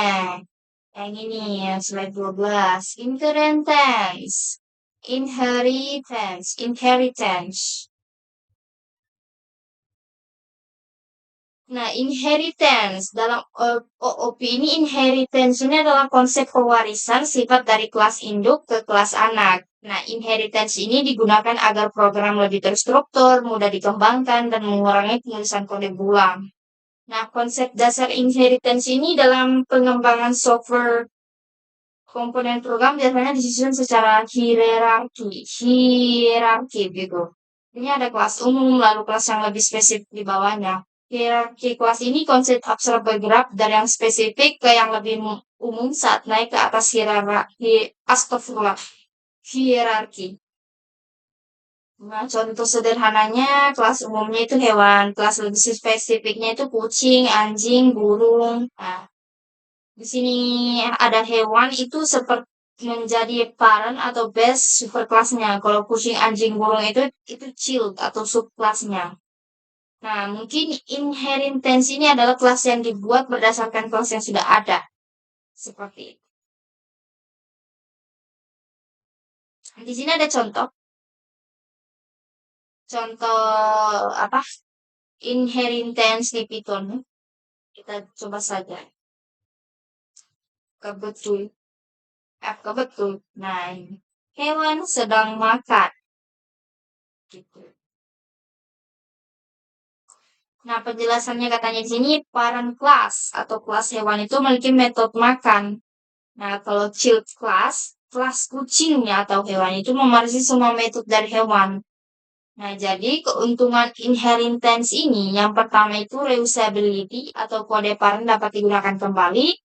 Yang ini ya, slide 12. Inheritance. Inheritance. Inheritance. Nah, inheritance dalam OOP ini inheritance ini adalah konsep pewarisan sifat dari kelas induk ke kelas anak. Nah, inheritance ini digunakan agar program lebih terstruktur, mudah dikembangkan, dan mengurangi penulisan kode berulang. Nah, konsep dasar inheritance ini dalam pengembangan software komponen program biasanya disusun secara hierarki gitu. Ini ada kelas umum, lalu kelas yang lebih spesifik di bawahnya. Hierarki kelas ini konsep abstrak bergerak dari yang spesifik ke yang lebih umum saat naik ke atas hierarki, astagfirullah, hierarki. Nah, contoh sederhananya kelas umumnya itu hewan, kelas lebih spesifiknya itu kucing, anjing, burung. Nah, di sini ada hewan itu seperti menjadi parent atau base superkelasnya. Kalau kucing, anjing, burung itu child atau subkelasnya. Nah, mungkin inheritance ini adalah kelas yang dibuat berdasarkan kelas yang sudah ada. Seperti itu. Di sini ada contoh. Contoh apa? Inheritance di Python. Kita coba saja. Kebetul. Kebetul. Nah, ini. Hewan sedang makan. Gitu. Nah, penjelasannya katanya di sini, parent class atau kelas hewan itu memiliki metode makan. Nah, kalau child class, kelas kucingnya atau hewan itu mewarisi semua metode dari hewan. Nah, jadi keuntungan inheritance ini, yang pertama itu reusability atau kode parent dapat digunakan kembali.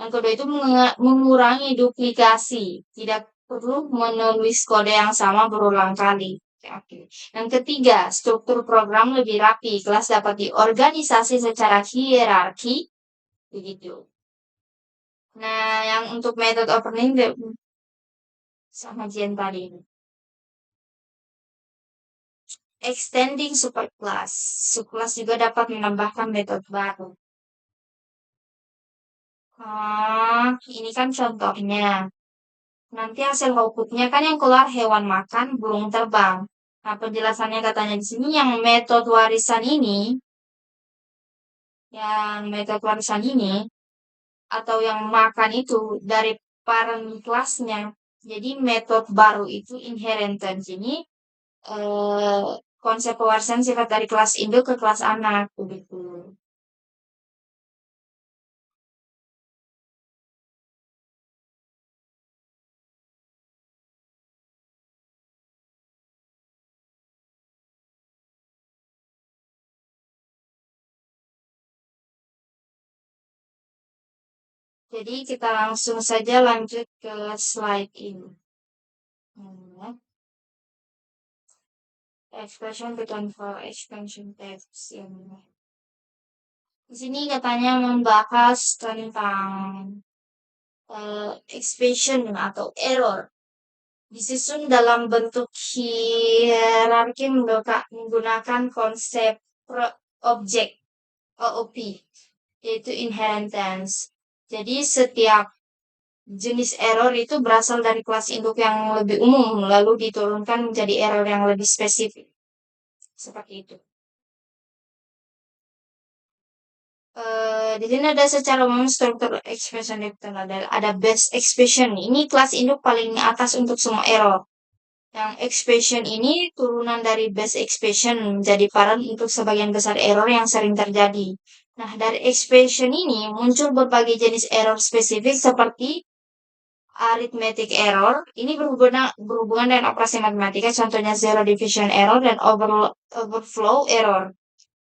Yang kedua itu mengurangi duplikasi. Tidak perlu menulis kode yang sama berulang kali. Oke. Yang ketiga, struktur program lebih rapi. Kelas dapat diorganisasi secara hierarki. Begitu. Nah, yang untuk method opening sama Jen tadi. Extending superclass. Subclass juga dapat menambahkan metode baru. Ini kan contohnya. Nanti hasil outputnya kan yang keluar hewan makan, burung terbang. Nah, penjelasannya katanya di sini yang metode warisan ini, atau yang makan itu dari parent kelasnya. Jadi metode baru itu inheritance ini eh, konsep pewarisan sifat dari kelas induk ke kelas anak begitu. Jadi kita langsung saja lanjut ke slide ini. Hmm, Expression between for expansion types ini. Di sini katanya membahas tentang expression atau error disusun dalam bentuk hierarki menggunakan konsep objek OOP, yaitu inheritance. Jadi setiap jenis error itu berasal dari kelas induk yang lebih umum, lalu diturunkan menjadi error yang lebih spesifik. Seperti itu. Di sini ada secara umum struktur expression itu ada base expression. Ini kelas induk paling atas untuk semua error. Yang expression ini turunan dari base expression menjadi parent untuk sebagian besar error yang sering terjadi. Nah, dari expression ini muncul berbagai jenis error spesifik seperti arithmetic error. Ini berhubungan dengan operasi matematika, contohnya zero division error dan overflow error.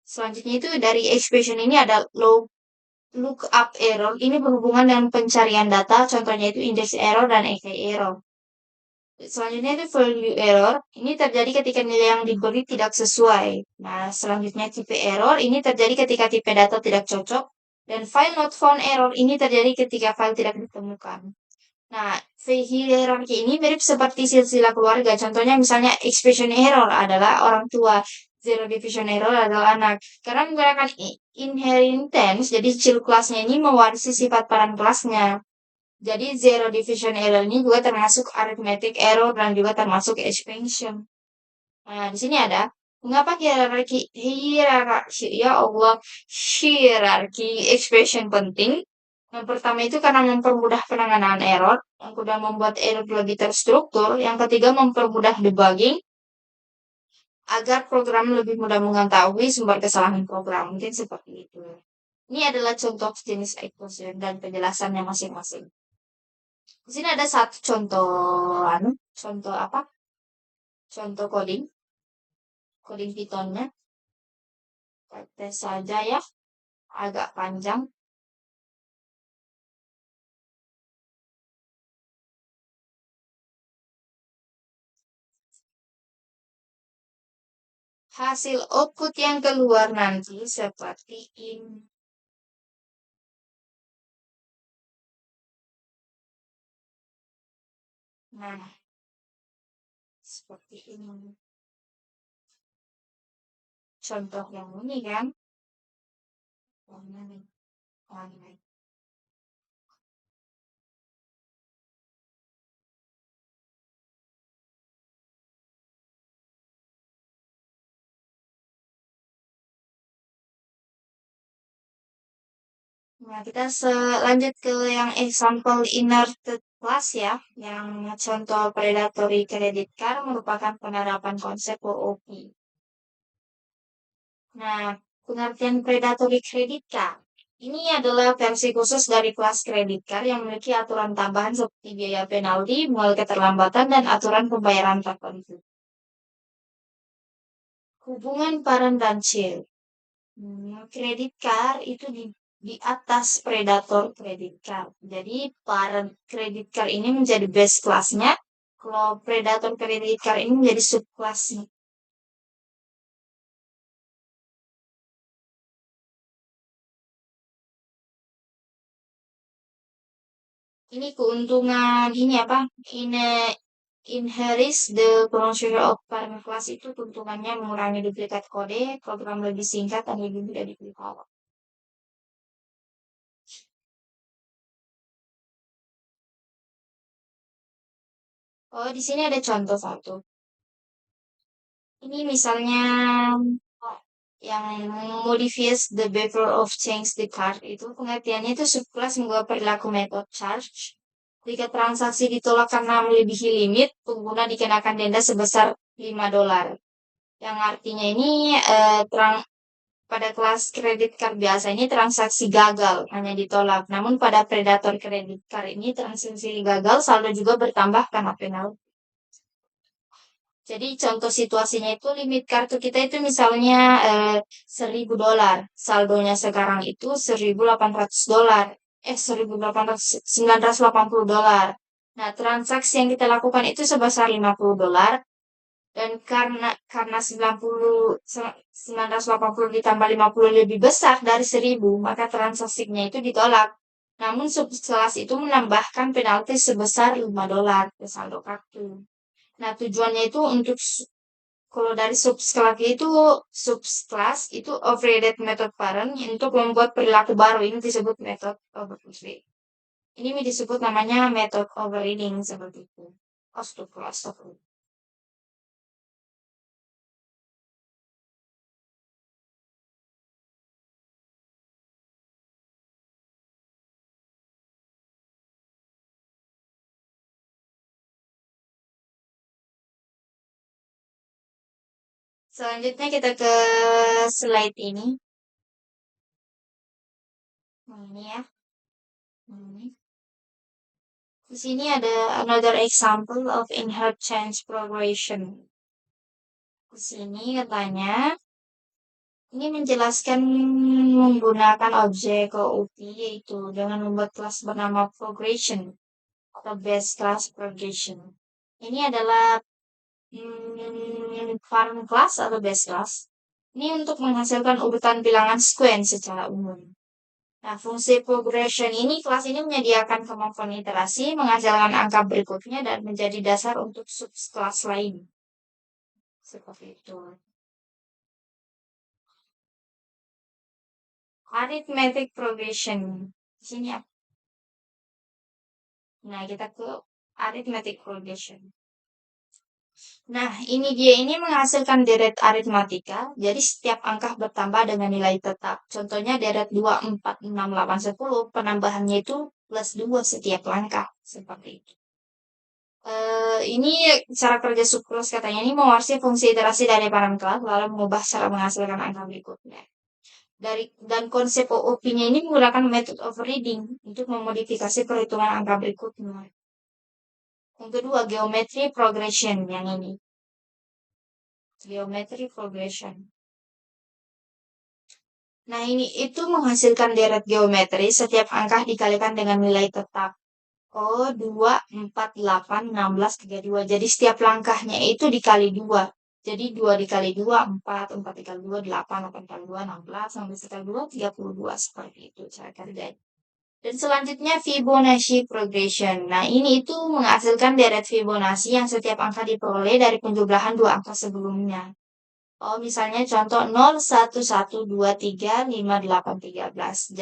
Selanjutnya itu dari expression ini ada lookup error. Ini berhubungan dengan pencarian data, contohnya itu index error dan AK error. Selanjutnya itu value error. Ini terjadi ketika nilai yang diberi tidak sesuai. Nah, selanjutnya tipe error. Ini terjadi ketika tipe data tidak cocok. Dan file not found error ini terjadi ketika file tidak ditemukan. Nah, hierarki ini mirip seperti silsilah keluarga. Contohnya misalnya expression error adalah orang tua. Zero division error adalah anak. Karena menggunakan inheritance, jadi child kelasnya ini mewarisi sifat peran kelasnya. Jadi zero division error ini juga termasuk arithmetic error dan juga termasuk expansion. Nah, di sini ada mengapa hierarki ya Allah hierarki expression penting? Yang pertama itu karena mempermudah penanganan error, yang kedua membuat error lebih terstruktur, yang ketiga mempermudah debugging agar program lebih mudah mengetahui sumber kesalahan program. Mungkin seperti itu. Ini adalah contoh jenis expression dan penjelasannya masing-masing. Di sini ada satu contoh, contoh apa? Contoh coding Pythonnya. Tes saja ya, agak panjang. Hasil output yang keluar nanti seperti ini. Nah, seperti ini. Contoh yang ini kan. Yang ini. Yang ini. Nah, kita lanjut ke yang example inverted class ya. Yang contoh predatory credit card merupakan penerapan konsep OOP. Nah, pengertian predatory credit card. Ini adalah versi khusus dari kelas credit card yang memiliki aturan tambahan seperti biaya penalti, mulai keterlambatan, dan aturan pembayaran tertentu. Hubungan parent dan child. Credit card itu di atas predator credit card. Jadi parent credit card ini menjadi base kelasnya, kalau predator credit card ini menjadi subkelasnya. Ini keuntungan ini apa? Inherits the closure of parent class itu keuntungannya mengurangi duplikat kode, program lebih singkat dan lebih mudah dipelihara. Oh, di sini ada contoh satu. Ini misalnya yang modifies the behavior of change the card itu pengertiannya itu subclass mengubah perilaku method charge. Jika transaksi ditolak karena melebihi limit, pengguna dikenakan denda sebesar $5. Yang artinya ini pada kelas kredit card biasa ini transaksi gagal hanya ditolak. Namun pada predator kredit card ini transaksi gagal saldo juga bertambah karena penalti. Jadi contoh situasinya itu limit kartu kita itu misalnya $1.000. Saldonya sekarang itu $1.800. $980. Nah, transaksi yang kita lakukan itu sebesar $50 dan karena 980 ditambah 50 lebih besar dari 1.000, maka transaksinya itu ditolak. Namun subkelas itu menambahkan penalti sebesar $5 ke saldo kartu. Nah, tujuannya itu untuk kalau dari subclass itu overrated method parent untuk membuat perilaku baru ini disebut method overrated. Ini disebut namanya method overriding seperti itu. Astagfirullah. Selanjutnya kita ke slide ini. Nah, ini ya. Ini. Di sini ada another example of inherent change progression. Di sini katanya ini menjelaskan menggunakan objek OOP yaitu dengan membuat kelas bernama progression atau base class progression. Ini adalah farm class atau base class. Ini untuk menghasilkan urutan bilangan sequence secara umum. Nah, fungsi progression ini, kelas ini menyediakan kemampuan iterasi, menghasilkan angka berikutnya, dan menjadi dasar untuk subkelas lain. Seperti itu. Arithmetic progression. Di sini apa? Nah, kita ke arithmetic progression. Nah, ini menghasilkan deret aritmatika. Jadi setiap angka bertambah dengan nilai tetap. Contohnya deret 2, 4, 6, 8, 10. Penambahannya itu plus 2 setiap langkah. Seperti itu. Ini cara kerja subclass katanya ini mewarisi fungsi iterasi dari parameter lalu mengubah cara menghasilkan angka berikutnya. Dan konsep OOP-nya ini menggunakan method overriding untuk memodifikasi perhitungan angka berikutnya. Yang kedua, geometry progression yang ini. Geometry progression. Nah, ini itu menghasilkan deret geometri setiap angka dikalikan dengan nilai tetap. Oh, 2, 4, 8, 16, 32. Jadi setiap langkahnya itu dikali 2. Jadi 2 dikali 2, 4, 4 dikali 2, 8, 8 dikali 2, 16, 16 dikali 2, 32. Seperti itu cara kerjanya. Dan selanjutnya Fibonacci progression. Nah, ini itu menghasilkan deret Fibonacci yang setiap angka diperoleh dari penjumlahan dua angka sebelumnya. Oh, misalnya contoh 0, 1, 1, 2, 3, 5, 8, 13.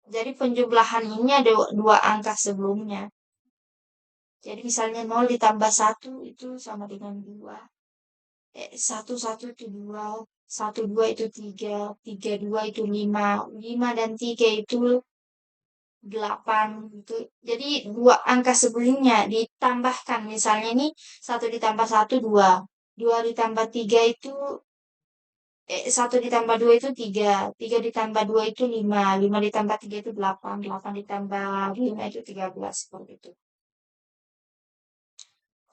Jadi penjumlahan ini ada dua angka sebelumnya. Jadi misalnya 0 ditambah 1 itu sama dengan 2. 1, 1 itu 2. 1, 2 itu 3. 3, 2 itu 5. 5 dan 3 itu 8. Gitu. Jadi dua angka sebelumnya ditambahkan. Misalnya ini 1 ditambah 1, 2. 2 ditambah 3 itu 1 ditambah 2 itu 3. 3 ditambah 2 itu 5. 5 ditambah 3 itu 8. 8 ditambah 5 itu 13. Seperti itu.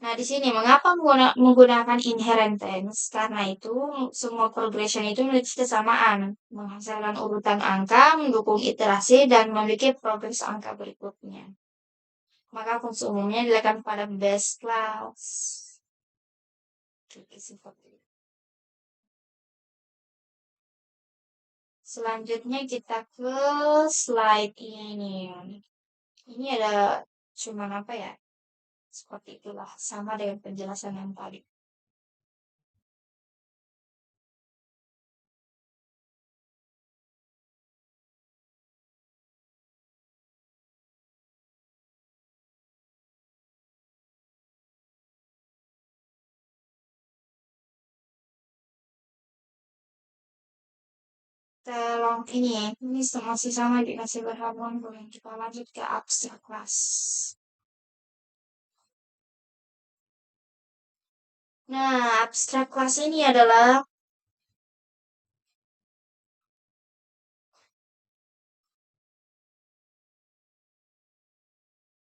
Nah, di sini mengapa menggunakan inheritance? Karena itu semua progression itu memiliki kesamaan, menghasilkan urutan angka, mendukung iterasi, dan memiliki progres angka berikutnya. Maka fungsi umumnya dilakukan pada base class. Oke, seperti itu. Selanjutnya kita ke slide ini. Ini ada cuman apa ya? Seperti itulah, sama dengan penjelasan yang tadi. Tolong ini masih sama dikasih berhubungan, boleh kita lanjut ke abstrak kelas. Nah, abstrak kelas ini adalah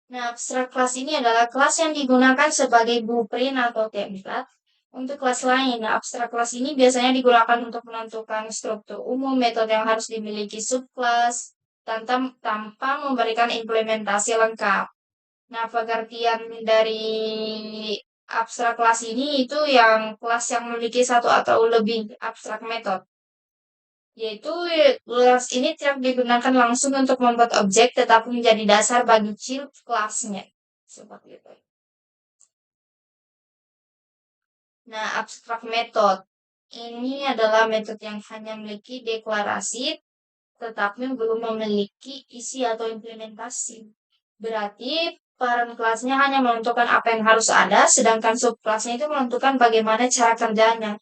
abstrak kelas ini adalah kelas yang digunakan sebagai blueprint atau template untuk kelas lain. Nah, abstrak kelas ini biasanya digunakan untuk menentukan struktur umum, metode yang harus dimiliki subkelas, tanpa memberikan implementasi lengkap. Nah, pengertian dari abstrak kelas ini itu yang kelas yang memiliki satu atau lebih abstrak method. Yaitu kelas ini tidak digunakan langsung untuk membuat objek, tetapi menjadi dasar bagi ciri kelasnya. Seperti itu. Nah, abstrak method. Ini adalah metode yang hanya memiliki deklarasi, tetapi belum memiliki isi atau implementasi. Berarti parent kelasnya hanya menentukan apa yang harus ada, sedangkan subkelasnya itu menentukan bagaimana cara kerjanya.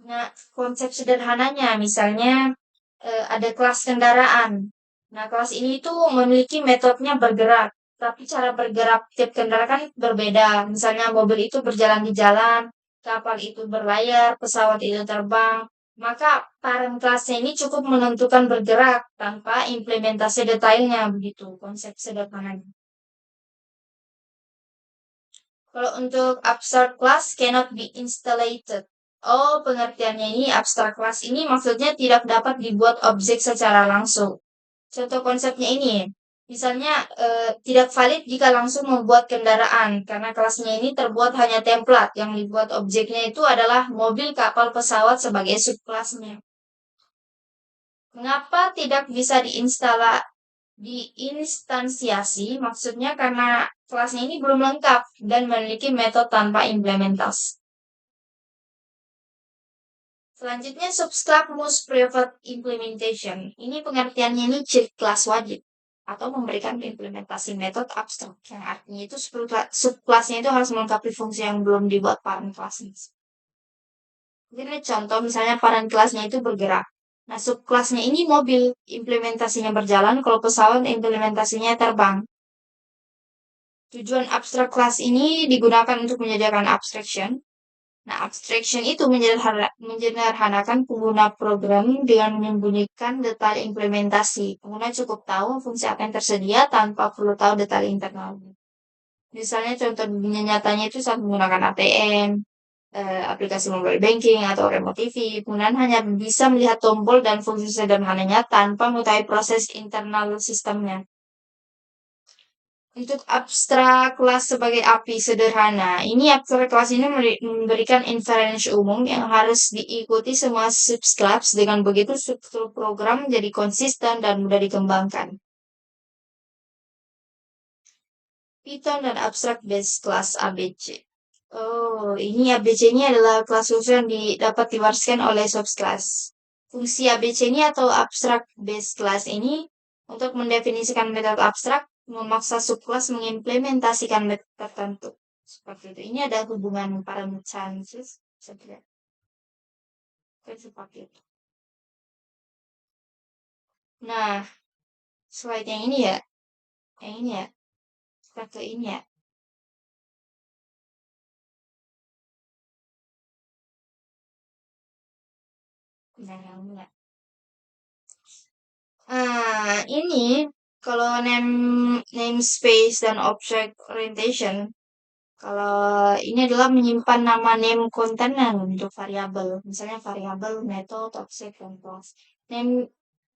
Nah, konsep sederhananya, misalnya ada kelas kendaraan. Nah, kelas ini itu memiliki metodenya bergerak, tapi cara bergerak tiap kendaraan kan berbeda. Misalnya mobil itu berjalan di jalan, kapal itu berlayar, pesawat itu terbang. Maka parent kelasnya ini cukup menentukan bergerak tanpa implementasi detailnya, begitu konsep sederhananya. Kalau untuk abstract class cannot be installed. Oh, pengertiannya ini abstract class ini maksudnya tidak dapat dibuat objek secara langsung. Contoh konsepnya ini, misalnya tidak valid jika langsung membuat kendaraan, karena kelasnya ini terbuat hanya template, yang dibuat objeknya itu adalah mobil, kapal, pesawat sebagai subkelasnya. Mengapa tidak bisa diinstansiasi? Maksudnya karena kelasnya ini belum lengkap dan memiliki metode tanpa implementasi. Selanjutnya, subscribe most preferred implementation. Ini pengertiannya ini ciri kelas wajib atau memberikan implementasi metode abstrak. Yang artinya itu subkelasnya itu harus melengkapi fungsi yang belum dibuat parent kelasnya. Jadi contoh misalnya parent kelasnya itu bergerak. Nah, subkelasnya ini mobil, implementasinya berjalan, kalau pesawat implementasinya terbang. Tujuan abstrak kelas ini digunakan untuk menyediakan abstraction. Nah, abstraction itu menyederhanakan pengguna program dengan menyembunyikan detail implementasi. Pengguna cukup tahu fungsi apa yang tersedia tanpa perlu tahu detail internalnya. Misalnya contoh dunia nyatanya itu saat menggunakan ATM, aplikasi mobile banking, atau remote TV. Penggunaan hanya bisa melihat tombol dan fungsi sederhananya tanpa mengetahui proses internal sistemnya. Untuk abstrak kelas sebagai API sederhana, ini abstrak kelas ini memberikan inference umum yang harus diikuti semua subclass. Dengan begitu struktur program menjadi konsisten dan mudah dikembangkan. Python dan abstract base class ABC. Oh, ini ABC ini adalah kelas khusus yang dapat diwariskan oleh subclass. Fungsi ABC ini atau abstract base class ini untuk mendefinisikan metode abstrak memaksa subclass mengimplementasikan metode tertentu. Seperti itu. Ini ada hubungan parameter seperti itu. Nah, slide yang ini ya. Yang ini ya. Kita ke ini ya. Nah, yang ini ya. Ini kalau namespace dan object orientation, kalau ini adalah menyimpan nama name container untuk variabel, misalnya variabel, method, object, dan class.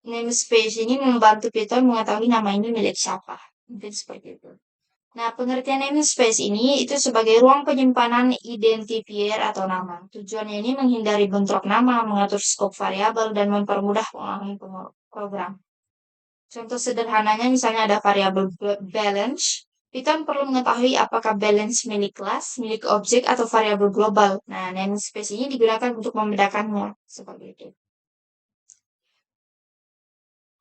Namespace ini membantu Python mengetahui nama ini milik siapa. Mungkin seperti itu. Nah, pengertian namespace ini itu sebagai ruang penyimpanan identifier atau nama. Tujuannya ini menghindari bentrok nama, mengatur skop variabel, dan mempermudah pengolahan program. Contoh sederhananya misalnya ada variabel balance. Python perlu mengetahui apakah balance milik kelas, milik objek, atau variabel global. Nah, namespace ini digunakan untuk membedakannya. Seperti itu.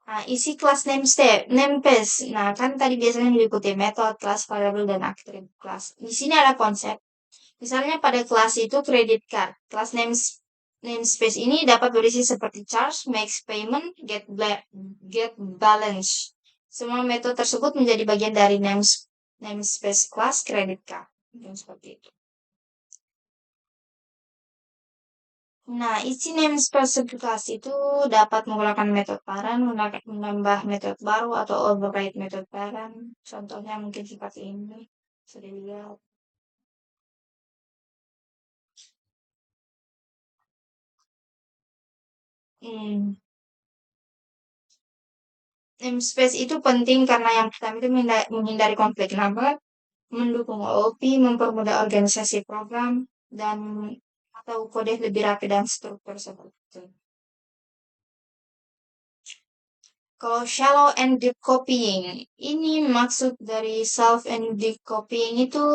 Nah, isi kelas namespace. Nah, kan tadi biasanya meliputi metode, kelas, variabel, dan atribut kelas. Di sini ada konsep. Misalnya pada kelas itu credit card. Kelas Namespace ini dapat berisi seperti charge, make payment, get balance. Semua metode tersebut menjadi bagian dari namespace class credit card. Dan seperti itu. Nah, isi namespace spesifikasi itu dapat menggunakan metode parent, menambah metode baru, atau override metode parent. Contohnya mungkin seperti ini. Sudah dilihat. Hmm. Namespace itu penting karena yang pertama itu menghindari konflik nama, mendukung OOP, mempermudah organisasi program, dan atau kode lebih rapi dan struktur seperti itu. Kalau shallow and deep copying, ini maksud dari self and deep copying itu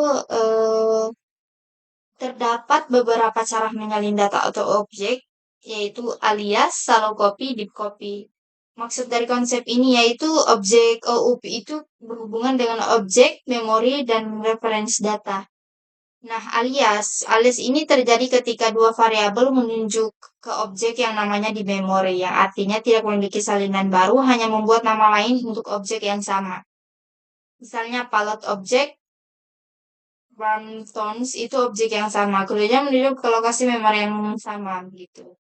terdapat beberapa cara menyalin data atau objek, yaitu alias, shallow copy, deep copy. Maksud dari konsep ini yaitu objek OOP itu berhubungan dengan objek, memori, dan reference data. Nah, alias ini terjadi ketika dua variabel menunjuk ke objek yang namanya di memori, yang artinya tidak memiliki salinan baru, hanya membuat nama lain untuk objek yang sama. Misalnya palette objek, burn tones itu objek yang sama, keduanya menunjuk ke lokasi memori yang sama gitu.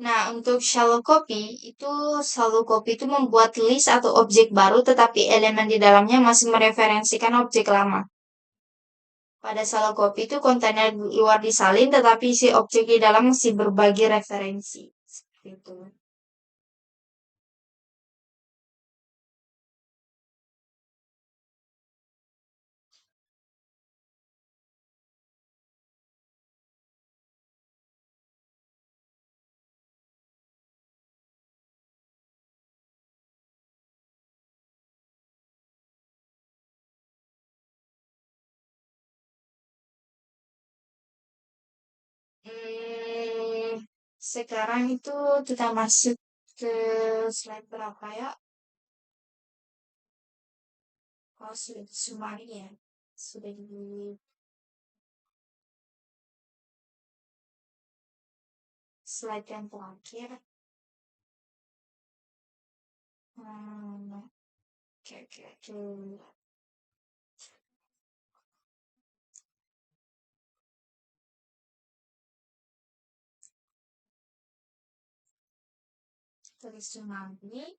Nah, untuk shallow copy itu membuat list atau objek baru, tetapi elemen di dalamnya masih mereferensikan objek lama. Pada shallow copy itu kontainer luar disalin, tetapi si objek di dalam masih berbagi referensi. Seperti itu. Hmm, sekarang itu kita masuk ke slide berapa ya? Oh, sudah summary ya. Sudah di slide yang terakhir. Oke, oke, oke. Tulis summary.